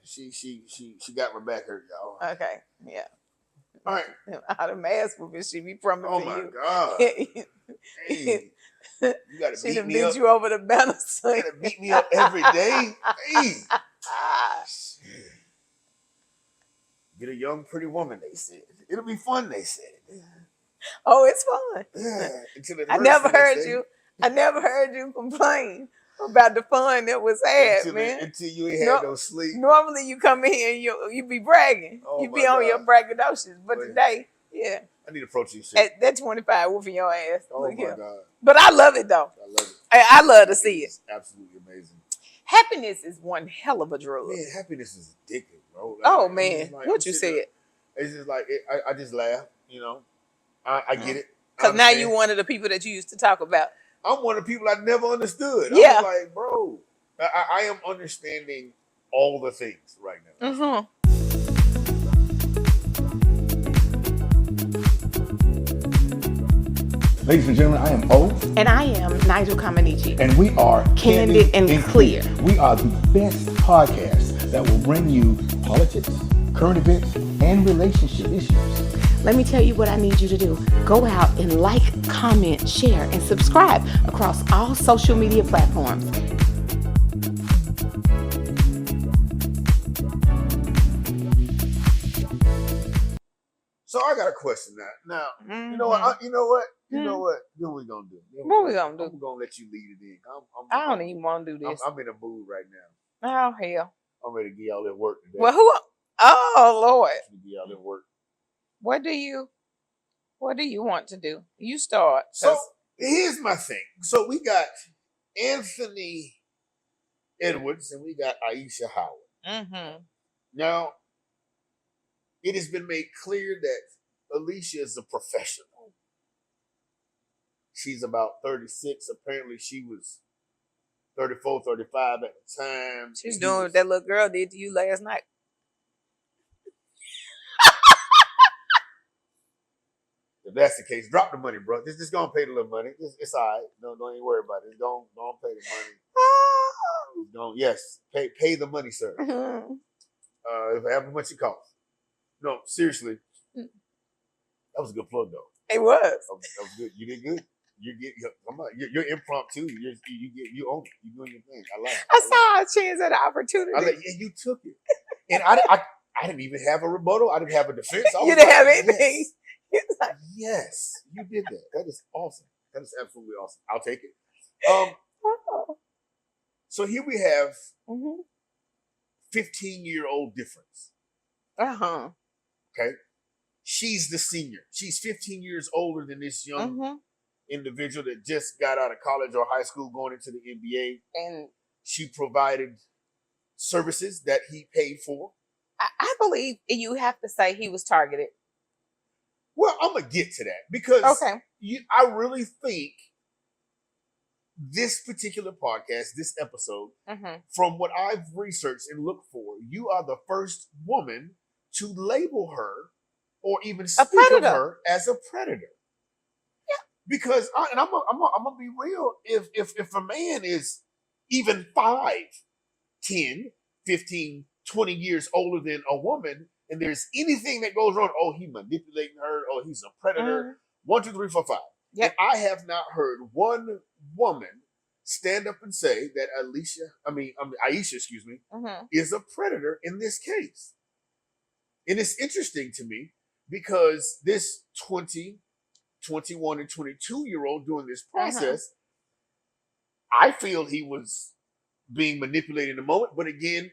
She got my back hurt, y'all. Okay, yeah. All right. Out of mask whooping, she be promising Oh my you. God. Hey, you gotta She beat done me beat up. you over the banner. You gotta beat me up every day. Hey. Get a young, pretty woman, they said. It'll be fun, they said. Oh, it's fun. Yeah, until it I hurts never the next heard day. you. I never heard you complain about the fun that was had, man. Until you ain't had no sleep. Normally you come in and you be bragging. Oh, you be on God. your braggadocious. But today, yeah. I need a protein shake. That 25 whooping your ass. Oh Look my here. God. But I love it though. I love it. I love to see it. It's absolutely amazing. Happiness is one hell of a drug. Man, happiness is addictive, bro. Like, Oh man, what you said? It's just like I just laugh, you know. I get it. Because now you one of the people that you used to talk about. I'm one of the people I never understood. Yeah. I was like, bro, I am understanding all the things right now. Mm-hmm. Ladies and gentlemen, I am O. And I am Nigel Kamanichi. And we are Candid and Clear. We are the best podcast that will bring you politics, current events, and relationship issues. Let me tell you what I need you to do. Go out and like, comment, share, and subscribe across all social media platforms. So I got a question now. Now, you know what? You know what? You know what? Then we gonna do? What we gonna do? I'm gonna let you lead it in. I don't even want to do this. I'm in a mood right now. Oh hell! I'm ready to get y'all at work today. Well, who? Oh Lord! Get y'all at work. What do you want to do? You start. So here's my thing. So we got Anthony Edwards and we got Ayesha Howard. Mm-hmm. Now, it has been made clear that Alicia is a professional. She's about 36. Apparently, she was 34, 35 at the time. She's doing what that little girl did to you last night. If that's the case, drop the money, bro. Just go and pay the little money. It's all right. Don't even worry about it. Go and pay the money. Yes, pay the money, sir. Mm-hmm. However much it costs. No, seriously. That was a good plug, though. It was. That was good. You did good. You're impromptu. You own it. You're doing your thing. I like it. I saw a chance at an opportunity. Yeah, you took it. And I didn't even have a rebuttal. I didn't have a defense. You didn't have anything. Yes, you did that. That is awesome. That is absolutely awesome. I'll take it. So here we have 15-year-old difference. Uh-huh. Okay. She's the senior. She's 15 years older than this young individual that just got out of college or high school going into the NBA. And she provided services that he paid for. I believe you have to say he was targeted. Well, I'm going to get to that because I really think this particular podcast, this episode, from what I've researched and looked for, you are the first woman to label her or even speak of her as a predator. Yeah. Because, I'm gonna be real, if a man is even 5, 10, 15, 20 years older than a woman, and there's anything that goes wrong, oh, he manipulating her, oh, he's a predator, 1, 2, 3, 4, 5. Yep. And I have not heard one woman stand up and say that Ayesha, is a predator in this case. And it's interesting to me because this 20, 21, and 22-year-old during this process, I feel he was being manipulated in the moment. But again,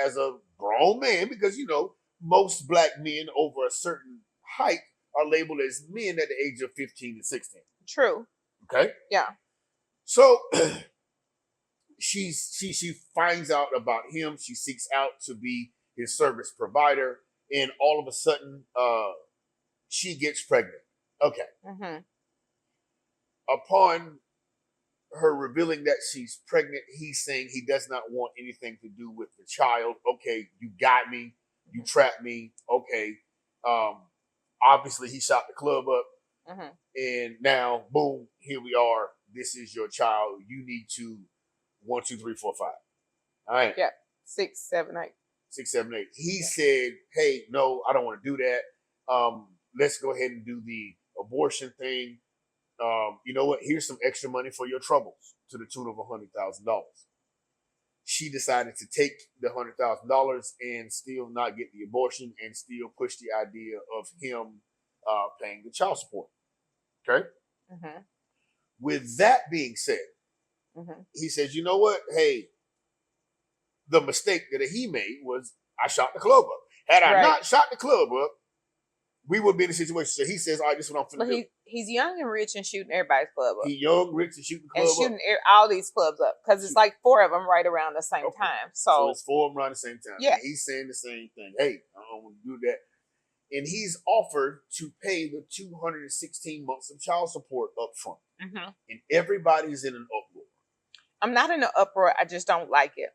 as a grown man, because, most black men over a certain height are labeled as men at the age of 15 and 16. True. Okay? Yeah. So she finds out about him. She seeks out to be his service provider. And all of a sudden, she gets pregnant. Okay. Upon her revealing that she's pregnant, he's saying he does not want anything to do with the child. Okay, you got me. You trapped me. Okay. Obviously, he shot the club up. And now, boom, here we are. This is your child. You need to 1, 2, 3, 4, 5. All right. Yeah. 6, 7, 8. 6, 7, 8. He said, hey, no, I don't want to do that. Let's go ahead and do the abortion thing. You know what? Here's some extra money for your troubles to the tune of $100,000. She decided to take the $100,000 and still not get the abortion and still push the idea of him paying the child support. Okay? Mm-hmm. With that being said, he says, you know what? Hey, the mistake that he made was I shot the club up. Had I not shot the club up, we would be in a situation. So he says, all right, this is what I'm finna do. He's young and rich and shooting everybody's club up. He's young, rich, and shooting club and up. shooting all these clubs up. Because it's like 4 of them right around the same time. So it's 4 of them around the same time. Yeah. And he's saying the same thing. Hey, I don't want to do that. And he's offered to pay the 216 months of child support up front. Mm-hmm. And everybody's in an uproar. I'm not in an uproar. I just don't like it.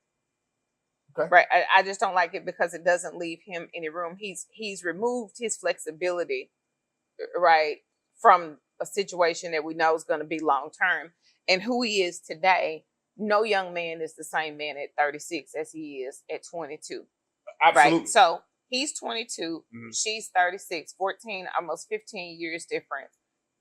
Okay. Right. I just don't like it because it doesn't leave him any room. He's removed his flexibility, right, from a situation that we know is going to be long term. And who he is today, no young man is the same man at 36 as he is at 22. Absolutely. Right. So he's 22, Mm-hmm. she's 36, 14, almost 15 years difference.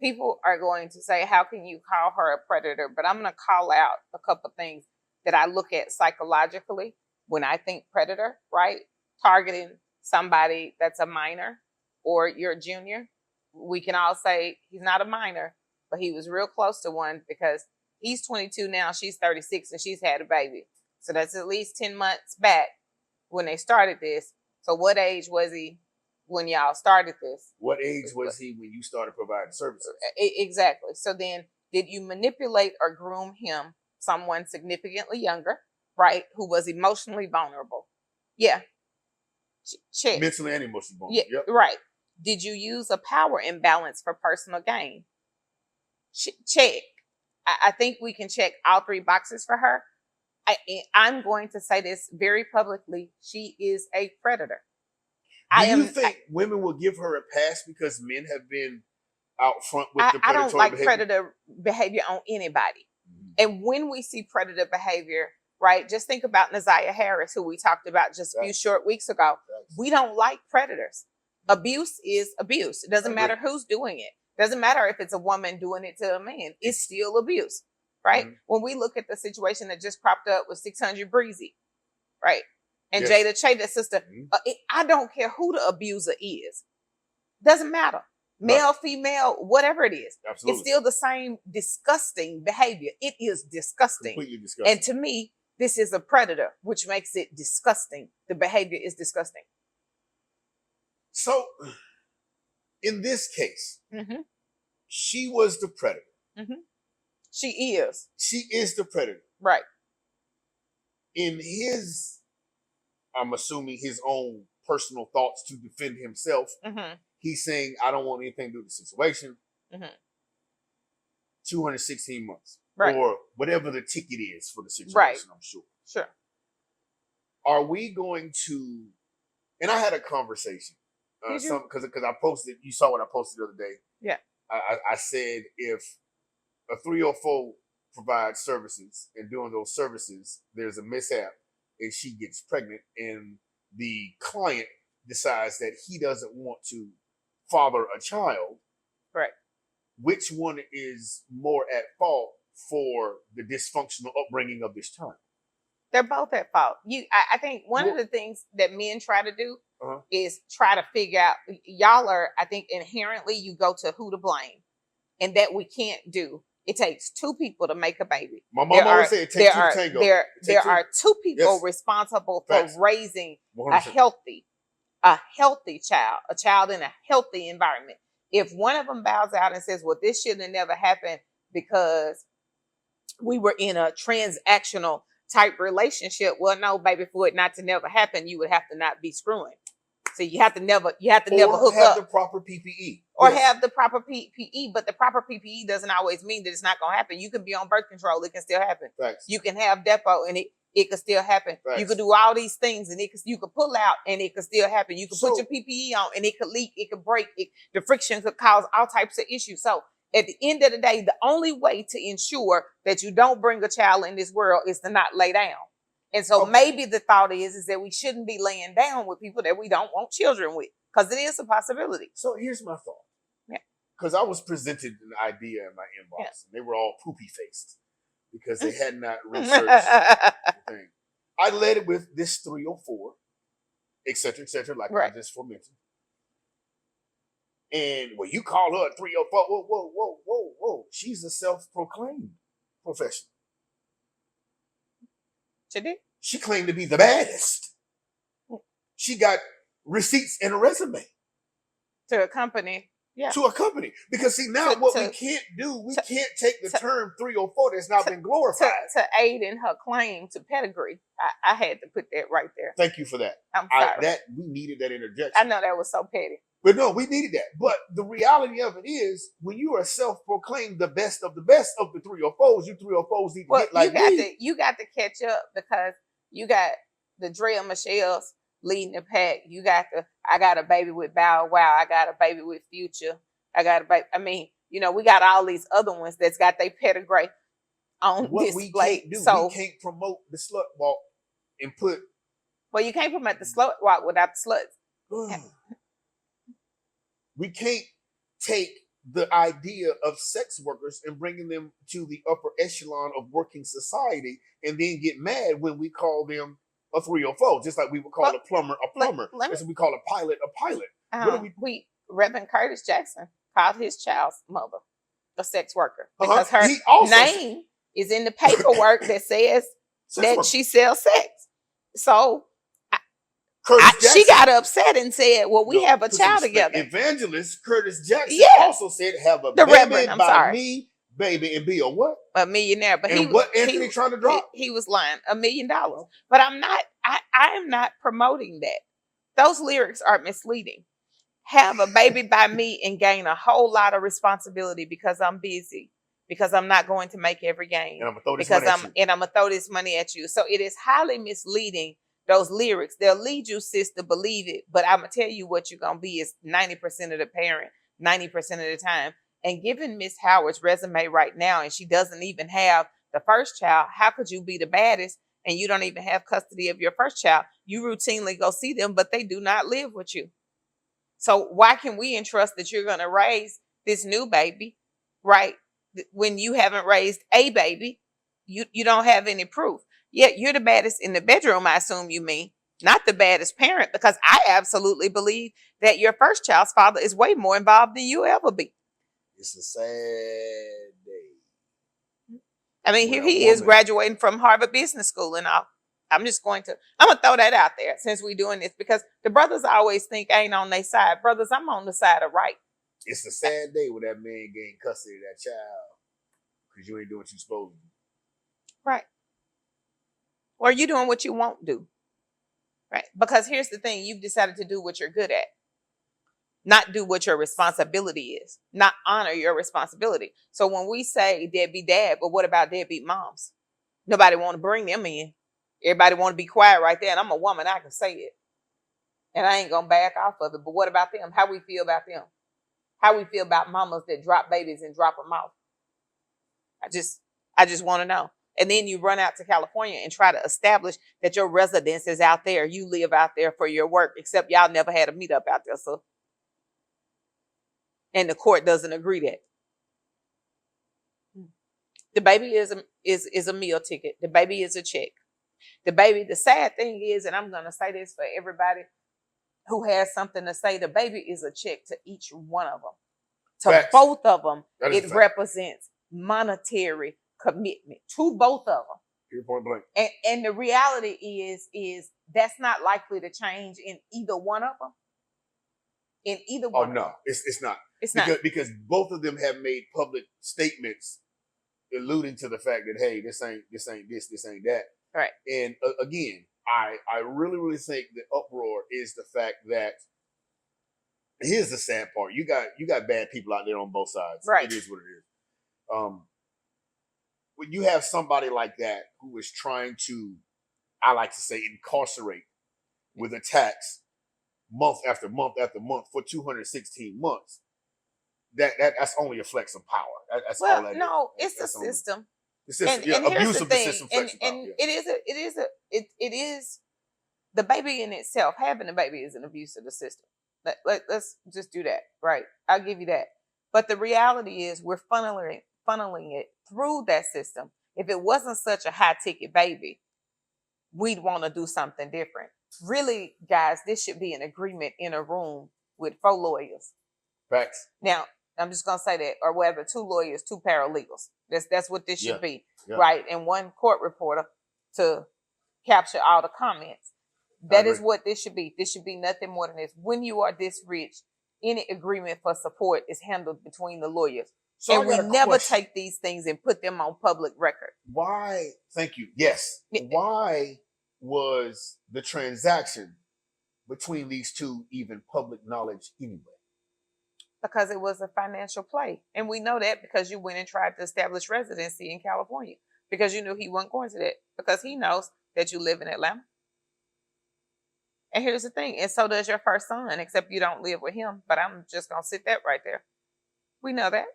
People are going to say, how can you call her a predator? But I'm going to call out a couple things that I look at psychologically when I think predator, right? Targeting somebody that's a minor or you're a junior. We can all say he's not a minor, but he was real close to one because he's 22 now, she's 36, and she's had a baby. So that's at least 10 months back when they started this. So what age was he when y'all started this? What age was he when you started providing services? Exactly. So then did you manipulate or groom him, someone significantly younger, right, who was emotionally vulnerable? Yeah. Check. Mentally and emotionally vulnerable. Yeah, yep. Right. Did you use a power imbalance for personal gain? Check. I think we can check all 3 boxes for her. I'm going to say this very publicly. She is a predator. Do you think women will give her a pass because men have been out front with the predatory I don't like behavior? predator behavior on anybody. Mm-hmm. And when we see predator behavior, right, just think about Ayesha Harris, who we talked about just a few short weeks ago. We don't like predators. Abuse is abuse. It doesn't matter who's doing it. Doesn't matter if it's a woman doing it to a man. It's still abuse, right? Mm-hmm. When we look at the situation that just cropped up with 600 Breezy, right? And Jada Chayda's sister, I don't care who the abuser is. Doesn't matter. Male, female, whatever it is. Absolutely. It's still the same disgusting behavior. It is disgusting. Completely disgusting. And to me, this is a predator, which makes it disgusting. The behavior is disgusting. So, in this case, she was the predator. Mm-hmm. She is. She is the predator. Right. In his, I'm assuming his own personal thoughts to defend himself, he's saying, I don't want anything to do with the situation. 216 months. Right. Or whatever the ticket is for the situation, right. I'm sure. Sure. Are we going to, and I had a conversation, because I posted, you saw what I posted the other day. Yeah. I said, if a 304 provides services and doing those services, there's a mishap and she gets pregnant and the client decides that he doesn't want to father a child, right? Which one is more at fault for the dysfunctional upbringing of this child? They're both at fault. I think one of the things that men try to do is try to figure out, y'all are, I think inherently you go to who to blame, and that we can't do. It takes 2 people to make a baby. My mom always said it takes 2 to tango. There are 2 people responsible for raising 100%. a healthy child, a child in a healthy environment. If one of them bows out and says, well, this should have never happened because we were in a transactional type relationship. Well, no, baby, for it not to never happen, you would have to not be screwing. So you have to never hook have up. the proper PPE. Or have the proper PPE, but the proper PPE doesn't always mean that it's not going to happen. You can be on birth control, it can still happen. Thanks. You can have depot and it could still happen. Thanks. You could do all these things and you could pull out and it could still happen. You could put your PPE on and it could leak, it could break, the friction could cause all types of issues. So at the end of the day, the only way to ensure that you don't bring a child in this world is to not lay down. And so maybe the thought is that we shouldn't be laying down with people that we don't want children with, because it is a possibility. So here's my thought. Yeah. Because I was presented an idea in my inbox, and they were all poopy faced because they had not researched the thing. I led it with this 304, et cetera, like I just mentioned. And when you call her a 304, whoa. She's a self-proclaimed professional. She claimed to be the baddest. She got receipts and a resume. To a company. Yeah. To a company. Because see, now we can't do, we can't take the term 304 that's not been glorified. To aid in her claim to pedigree. I had to put that right there. Thank you for that. I'm sorry. We needed that interjection. I know that was so petty. But no, we needed that. But the reality of it is, when you are self-proclaimed the best of the 304s, you 304s need to get like me. You got to catch up, because you got the Drea Michelle's leading the pack. You got I got a baby with Bow Wow. I got a baby with Future. I got a baby. I mean, we got all these other ones that's got their pedigree on display. We can't do, we can't promote the slut walk and put. Well, you can't promote the slut walk without the sluts. We can't take the idea of sex workers and bringing them to the upper echelon of working society and then get mad when we call them a 304, just like we would call a plumber a plumber. That's what we call a pilot a pilot. Reverend Curtis Jackson called his child's mother a sex worker because her name is in the paperwork that says that she sells sex. So she got upset and said, well, we have a child together. Evangelist Curtis Jackson also said, have a baby by me, baby, and be a what? A millionaire. But what Anthony trying to drop? He was lying. $1 million. But I am not promoting that. Those lyrics are misleading. Have a baby by me and gain a whole lot of responsibility because I'm busy, because I'm not going to make every game. And I'm going to throw this money at you. And I'm going to throw this money at you. So it is highly misleading. Those lyrics, they'll lead you, sis, to believe it. But I'm going to tell you what you're going to be is 90% of the parent, 90% of the time. And given Miss Howard's resume right now, and she doesn't even have the first child, how could you be the baddest and you don't even have custody of your first child? You routinely go see them, but they do not live with you. So why can we entrust that you're going to raise this new baby, right? When you haven't raised a baby, you don't have any proof. Yet you're the baddest in the bedroom, I assume you mean, not the baddest parent, because I absolutely believe that your first child's father is way more involved than you'll ever be. It's a sad day. I mean, here he is graduating from Harvard Business School and all. I'm going to throw that out there since we're doing this, because the brothers always think I ain't on their side. Brothers, I'm on the side of right. It's a sad day when that man gained custody of that child because you ain't doing what you're supposed to do. Right. Or you doing what you won't do. Right. Because here's the thing. You've decided to do what you're good at. Not do what your responsibility is. Not honor your responsibility. So when we say deadbeat dad, but what about deadbeat moms? Nobody want to bring them in. Everybody want to be quiet right there. And I'm a woman. I can say it. And I ain't going to back off of it. But what about them? How we feel about them? How we feel about mamas that drop babies and drop them off? I just want to know. And then you run out to California and try to establish that your residence is out there. You live out there for your work, except y'all never had a meetup out there. So, and the court doesn't agree that. The baby is a meal ticket. The baby is a check. The sad thing is, and I'm going to say this for everybody who has something to say, the baby is a check to each one of them. To Facts. Both of them, it represents monetary commitment to both of them. Your point blank. And the reality is that's not likely to change in either one of them. In either one. Oh no, it's not. It's not because both of them have made public statements alluding to the fact that hey, this ain't this, ain't that. Right. And again, I really think the uproar is the fact that here's the sad part. You got bad people out there on both sides. Right. It is what it is. When you have somebody like that who is trying to, I like to say, incarcerate with a tax month after month after month for 216 months, that's only a flex of power. That's all that no, is. It's a system. The system, and here's abuse the of the thing, system. and Yeah. it is the baby in itself. Having a baby is an abuse of the system. Let's just do that, right? I'll give you that. But the reality is, we're funneling it through that system. If it wasn't such a high ticket baby, we'd want to do something different. Really, guys, this should be an agreement in a room with 4 lawyers. Facts. Now, I'm just gonna say that, or whether 2 lawyers, 2 paralegals. That's what this should be, Yeah. right? And 1 court reporter to capture all the comments. That is what this should be. This should be nothing more than this. When you are this rich, any agreement for support is handled between the lawyers. So and we never take these things and put them on public record. Why? Thank you. Yes. Why was the transaction between these 2 even public knowledge anyway? Because it was a financial play. And we know that because you went and tried to establish residency in California. Because you knew he wasn't going to that. Because he knows that you live in Atlanta. And here's the thing. And so does your first son, except you don't live with him. But I'm just going to sit that right there. We know that.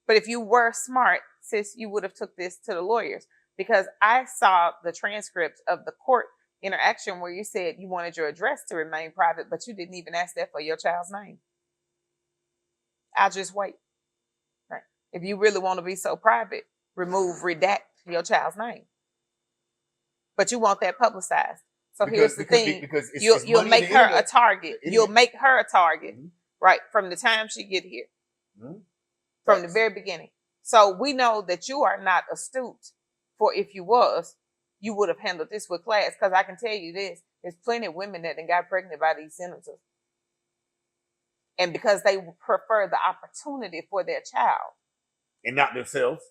But if you were smart, sis, you would have took this to the lawyers. Because I saw the transcripts of the court interaction where you said you wanted your address to remain private, but you didn't even ask that for your child's name. I'll just wait. Right. If you really want to be so private, redact your child's name. But you want that publicized. So here's the thing. You'll make her a target. You'll make her a target, right, from the time she get here. From the very beginning. So we know that you are not astute. For if you was, you would have handled this with class. Because I can tell you this, there's plenty of women that got pregnant by these senators. And because they prefer the opportunity for their child. And not themselves.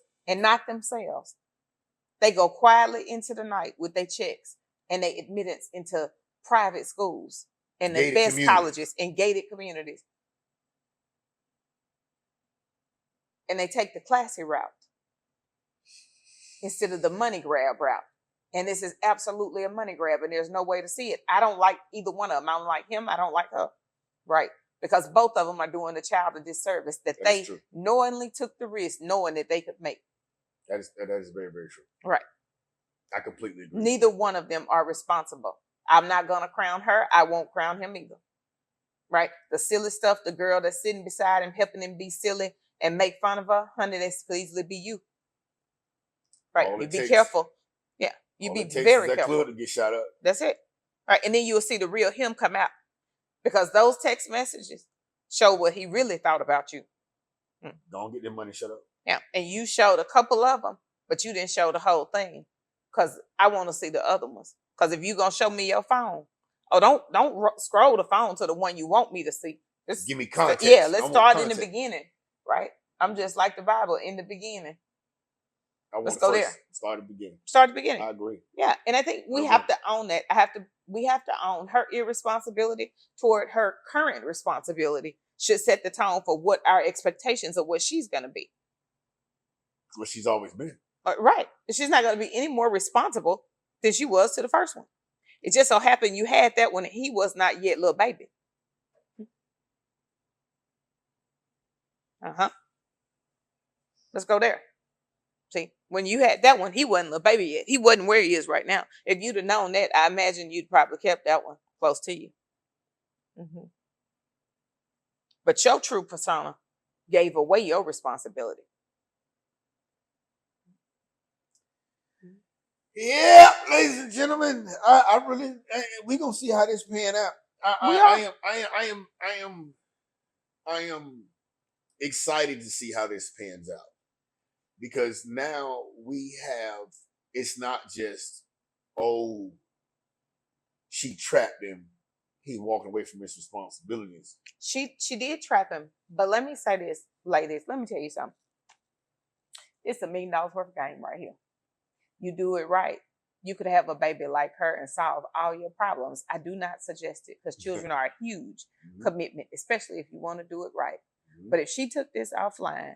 They go quietly into the night with their checks and their admittance into private schools and the best colleges and gated communities. And they take the classy route instead of the money grab route. And this is absolutely a money grab, and there's no way to see it. I don't like either one of them. I don't like him. I don't like her. Right? Because both of them are doing the child a disservice that they knowingly took the risk, knowing that they could make. That is very, very true. Right. I completely agree. Neither one of them are responsible. I'm not going to crown her. I won't crown him either. Right? The silly stuff, the girl that's sitting beside him, helping him be silly and make fun of her, honey, that could easily be you. Right? You be careful. Yeah. You be very careful. That to get shot up. That's it. Right. And then you'll see the real him come out. Because those text messages show what he really thought about you. Don't get their money shut up. Yeah. And you showed a couple of them, but you didn't show the whole thing. Because I want to see the other ones. Because if you're going to show me your phone, don't scroll the phone to the one you want me to see. Just give me context. Yeah, let's start in the beginning. Right? I'm just like the Bible, in the beginning. Let's go there. Start at the beginning. Start at the beginning. I agree. Yeah. And I think we have to own that. We have to own her irresponsibility toward her current responsibility should set the tone for what our expectations of what she's going to be. It's what she's always been. Right. She's not going to be any more responsible than she was to the first one. It just so happened you had that when he was not yet little baby. Let's go there. See, when you had that one, he wasn't little baby yet. He wasn't where he is right now. If you'd have known that, I imagine you'd probably kept that one close to you. But your true persona gave away your responsibility. Yeah, ladies and gentlemen, I really, we're gonna see how this pan out. I am excited to see how this pans out, because now we have, it's not just, oh, she trapped him, he walking away from his responsibilities. She did trap him, but let me say this, ladies, let me tell you something. It's $1 million worth of game right here. You do it right, you could have a baby like her and solve all your problems. I do not suggest it, because children are a huge commitment, especially if you want to do it right. But if she took this offline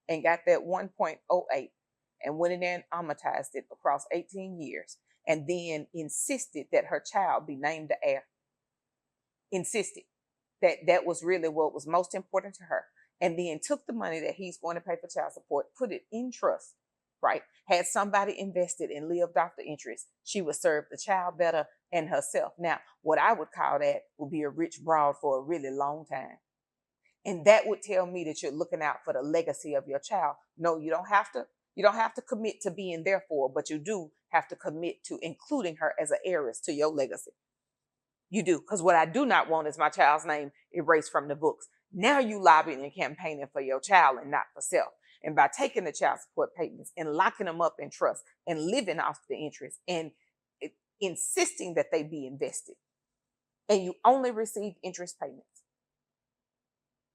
and got that 1.08 and went in there and amortized it across 18 years and then insisted that her child be named the heir, insisted that was really what was most important to her, and then took the money that he's going to pay for child support, put it in trust, right? Had somebody invested and lived off the interest, she would serve the child better and herself. Now, what I would call that would be a rich broad for a really long time. And that would tell me that you're looking out for the legacy of your child. No, you don't have to. You don't have to commit to being there for her, but you do have to commit to including her as an heiress to your legacy. You do. Because what I do not want is my child's name erased from the books. Now you lobbying and campaigning for your child and not for self. And by taking the child support payments and locking them up in trust and living off the interest and insisting that they be invested, and you only receive interest payments,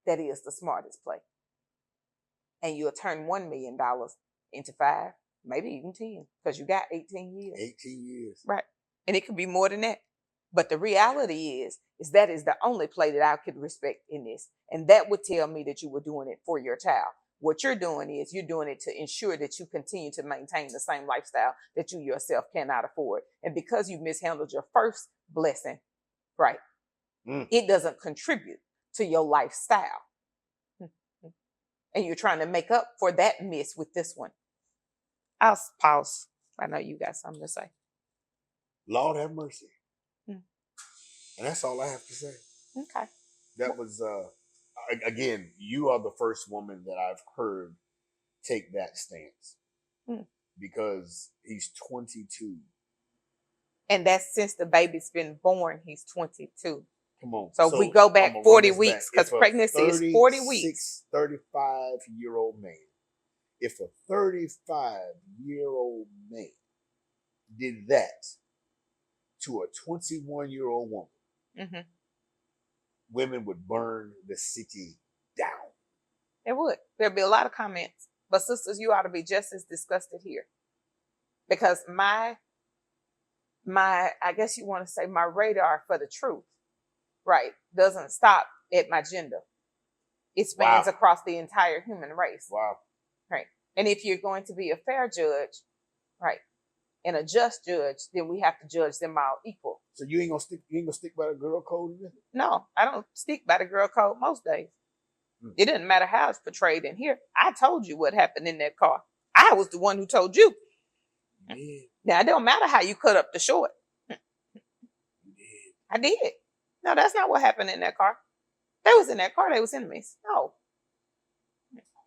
that is the smartest play. And you'll turn $1 million into 5, maybe even 10, because you got 18 years. 18 years. Right. And it could be more than that. But the reality is that is the only play that I could respect in this. And that would tell me that you were doing it for your child. What you're doing is you're doing it to ensure that you continue to maintain the same lifestyle that you yourself cannot afford. And because you mishandled your first blessing, right, it doesn't contribute to your lifestyle. And you're trying to make up for that miss with this one. I'll pause. I know you got something to say. Lord have mercy. And that's all I have to say. Okay. That was, again, you are the first woman that I've heard take that stance. Because he's 22. And that's since the baby's been born, he's 22. Come on. So we go back 40 weeks because pregnancy is 40 weeks. 35-year-old man. If a 35-year-old man did that to a 21-year-old woman, women would burn the city down. It would. There'd be a lot of comments. But sisters, you ought to be just as disgusted here. Because my, I guess you want to say my radar for the truth, right, doesn't stop at my gender. It spans across the entire human race. Wow. Right. And if you're going to be a fair judge, right, and a just judge, then we have to judge them all equal. So you ain't gonna stick by the girl code either? No, I don't stick by the girl code most days. It doesn't matter how it's portrayed in here. I told you what happened in that car. I was the one who told you. Yeah. Now, it don't matter how you cut up the short. I did. No, that's not what happened in that car. They was in that car. They was enemies. No.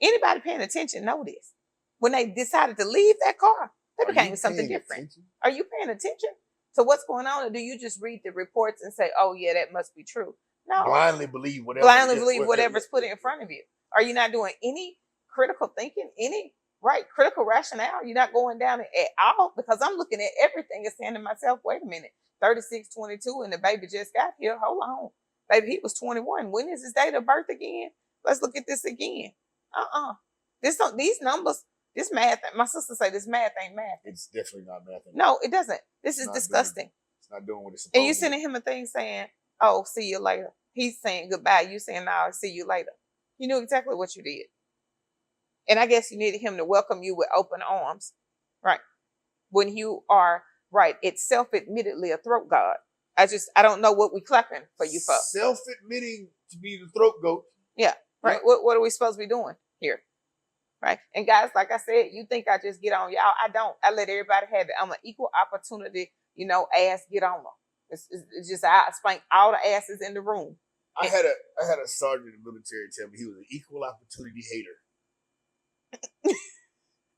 Anybody paying attention know this. When they decided to leave that car, they became something different. Attention? Are you paying attention to what's going on? Or do you just read the reports and say, oh, yeah, that must be true? No. Blindly believe whatever. Whatever's put in front of you. Are you not doing any critical thinking, any critical rationale? You're not going down it at all? Because I'm looking at everything and saying to myself, wait a minute, 36, 22, and the baby just got here. Hold on. Baby, he was 21. When is his date of birth again? Let's look at this again. These numbers, this math, my sister say this math ain't math. It's definitely not math. No, it doesn't. This is disgusting. It's not doing what it's supposed to. And you sending him a thing saying, oh, see you later. He's saying goodbye. You saying, no, I'll see you later. You knew exactly what you did. And I guess you needed him to welcome you with open arms, right? When you are, right, it's self-admittedly a throat god. I don't know what we clapping for you for. Self-admitting to be the throat goat. Yeah, right. Yeah. What are we supposed to be doing here? Right. And guys, like I said, you think I just get on y'all. I don't. I let everybody have it. I'm an equal opportunity, ass get on them. It's just I spank all the asses in the room. I had a sergeant in the military tell me he was an equal opportunity hater.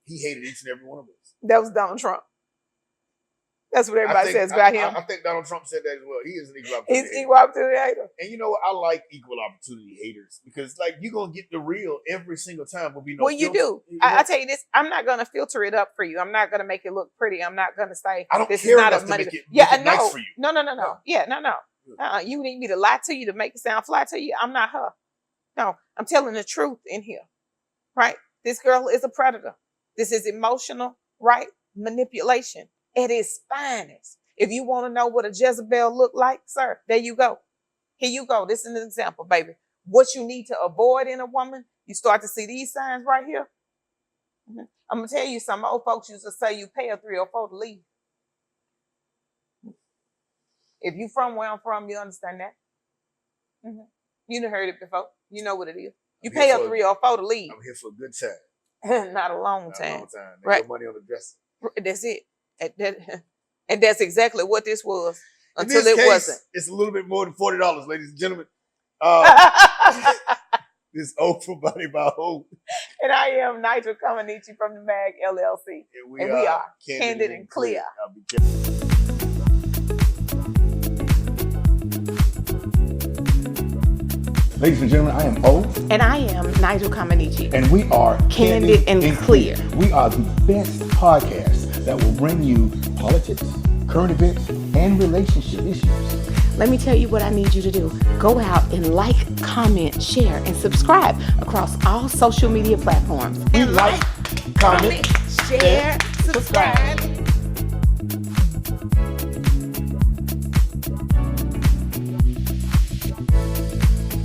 He hated each and every one of us. That was Donald Trump. That's what everybody says about him. I think Donald Trump said that as well. He is an equal opportunity hater. He's equal opportunity hater. And you know what? I like equal opportunity haters because, you're going to get the real every single time. Will be no well, you do. I tell you this. I'm not going to filter it up for you. I'm not going to make it look pretty. I'm not going to say I don't this care is not enough a money. To make it nice for you. No. Yeah, no. You need me to lie to you to make it sound fly to you? I'm not her. No, I'm telling the truth in here. Right? This girl is a predator. This is emotional, right? Manipulation at its finest. If you want to know what a Jezebel look like, sir, there you go. Here you go. This is an example, baby. What you need to avoid in a woman, you start to see these signs right here. I'm going to tell you, some old folks used to say you pay a 304 to leave. If you from where I'm from, you understand that. You done heard it before. You know what it is. You pay a 304 to leave. I'm here for a good time. Not a long Not time. a long time. They Right. got money on the dresser. That's it. And that's exactly what this was In until this it case, wasn't. It's a little bit more than $40, ladies and gentlemen. This Oprah Body by Hope. And I am Nigel Comaneci from the MAG LLC. And we are Candid and Clear. I'll be careful. Ladies and gentlemen, I am O. And I am Nigel Comaneci. And we are Candid and Clear. We are the best podcast that will bring you politics, current events, and relationship issues. Let me tell you what I need you to do. Go out and like, comment, share, and subscribe across all social media platforms. We like, comment, share, subscribe.